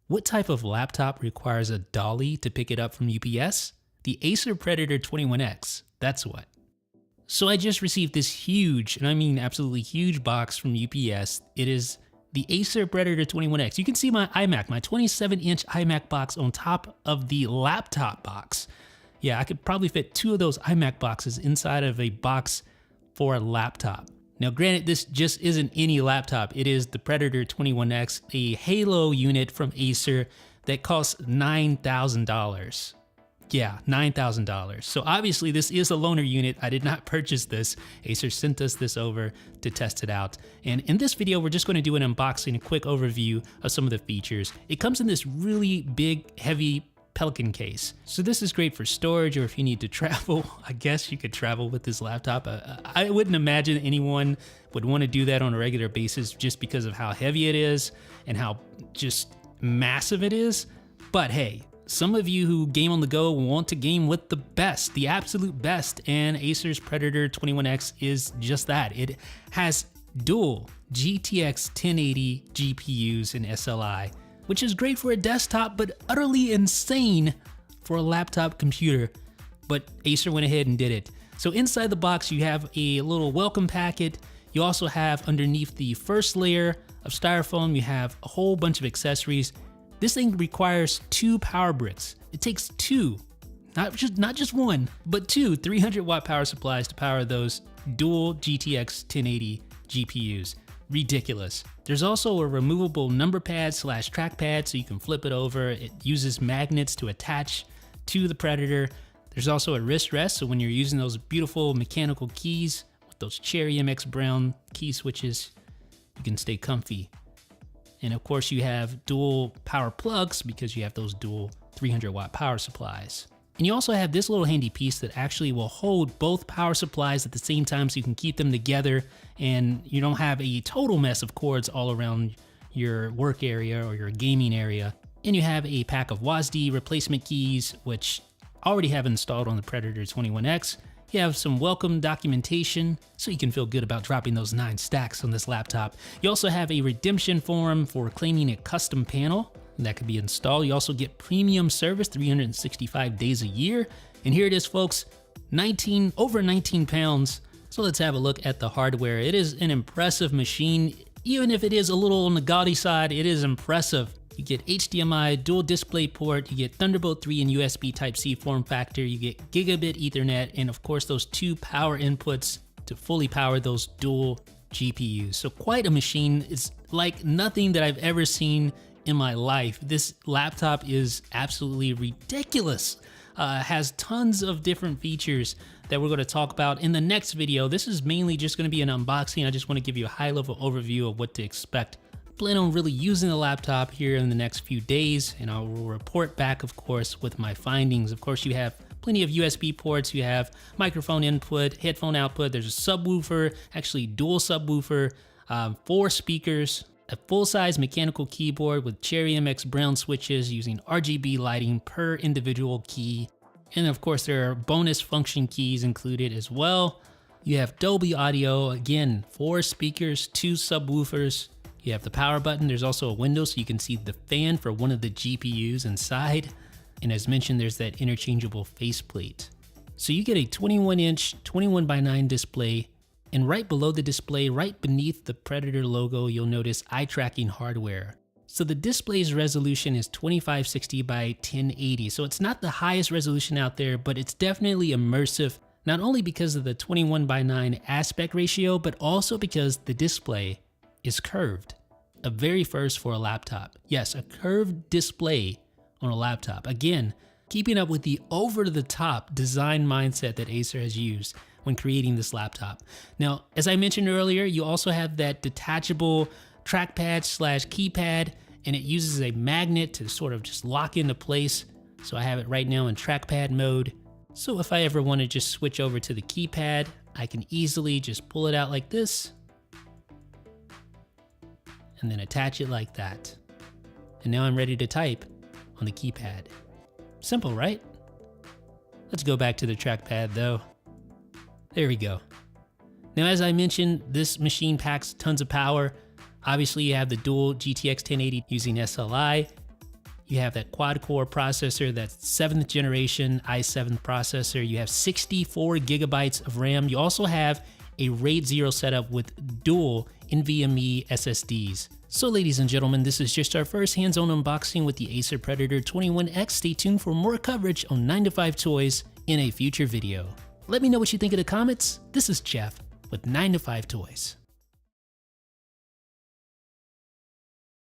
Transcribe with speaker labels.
Speaker 1: What type of laptop requires a dolly to pick it up from UPS? The Acer Predator 21X, that's what. So I just received this huge, and I mean absolutely huge box from UPS. It is the Acer Predator 21X. You can see my iMac, my 27-inch iMac box on top of the laptop box. Yeah, I could probably fit 2 of those iMac boxes inside of a box for a laptop. Now granted, this just isn't any laptop. It is the Predator 21X, a Halo unit from Acer that costs $9,000. Yeah, $9,000. So obviously this is a loaner unit. I did not purchase this. Acer sent us this over to test it out. And in this video, we're just going to do an unboxing, a quick overview of some of the features. It comes in this really big, heavy Pelican case. So this is great for storage, or if you need to travel. I guess you could travel with this laptop. I wouldn't imagine anyone would want to do that on a regular basis just because of how heavy it is and how just massive it is. But hey, some of you who game on the go want to game with the best, the absolute best, and Acer's Predator 21X is just that. It has dual GTX 1080 GPUs in SLI, which is great for a desktop, but utterly insane for a laptop computer. But Acer went ahead and did it. So inside the box, you have a little welcome packet. You also have underneath the first layer of styrofoam, you have a whole bunch of accessories. This thing requires 2 power bricks. It takes 2, not just 1, but 2 300-watt power supplies to power those dual GTX 1080 GPUs. Ridiculous. There's also a removable number pad / trackpad, so you can flip it over. It uses magnets to attach to the Predator. There's also a wrist rest, so when you're using those beautiful mechanical keys with those Cherry MX Brown key switches, you can stay comfy. And of course you have dual power plugs because you have those dual 300-watt power supplies. And you also have this little handy piece that actually will hold both power supplies at the same time, so you can keep them together and you don't have a total mess of cords all around your work area or your gaming area. And you have a pack of WASD replacement keys, which I already have installed on the Predator 21X. You have some welcome documentation, so you can feel good about dropping those 9 stacks on this laptop. You also have a redemption form for claiming a custom panel that could be installed. You also get premium service 365 days a year. And here it is, folks, over 19 pounds. So let's have a look at the hardware. It is an impressive machine. Even if it is a little on the gaudy side, it is impressive. You get HDMI, dual display port, you get Thunderbolt 3 and USB Type-C form factor, you get gigabit Ethernet, and of course those 2 power inputs to fully power those dual GPUs. So quite a machine. It's like nothing that I've ever seen in my life. This laptop is absolutely ridiculous. Has tons of different features that we're going to talk about in the next video. This is mainly just going to be an unboxing. I just want to give you a high-level overview of what to expect. Plan on really using the laptop here in the next few days, and I will report back, of course, with my findings. Of course, you have plenty of USB ports, you have microphone input, headphone output, there's a subwoofer, actually dual subwoofer, 4 speakers, a full-size mechanical keyboard with Cherry MX Brown switches using RGB lighting per individual key. And of course, there are bonus function keys included as well. You have Dolby Audio, again, 4 speakers, 2 subwoofers. You have the power button. There's also a window so you can see the fan for one of the GPUs inside. And as mentioned, there's that interchangeable faceplate. So you get a 21-inch, 21:9 display. And right below the display, right beneath the Predator logo, you'll notice eye tracking hardware. So the display's resolution is 2560 by 1080. So it's not the highest resolution out there, but it's definitely immersive, not only because of the 21:9 aspect ratio, but also because the display is curved. A very first for a laptop. Yes, a curved display on a laptop. Again, keeping up with the over-the-top design mindset that Acer has used when creating this laptop. Now, as I mentioned earlier, you also have that detachable trackpad / keypad, and it uses a magnet to sort of just lock into place. So I have it right now in trackpad mode. So if I ever want to just switch over to the keypad, I can easily just pull it out like this and then attach it like that. And now I'm ready to type on the keypad. Simple, right? Let's go back to the trackpad though. There we go. Now, as I mentioned, this machine packs tons of power. Obviously, you have the dual GTX 1080 using SLI. You have that quad-core processor, that's 7th generation i7 processor. You have 64 gigabytes of RAM. You also have a RAID 0 setup with dual NVMe SSDs. So ladies and gentlemen, this is just our first hands-on unboxing with the Acer Predator 21X. Stay tuned for more coverage on 9to5toys in a future video. Let me know what you think in the comments. This is Jeff with 9to5toys.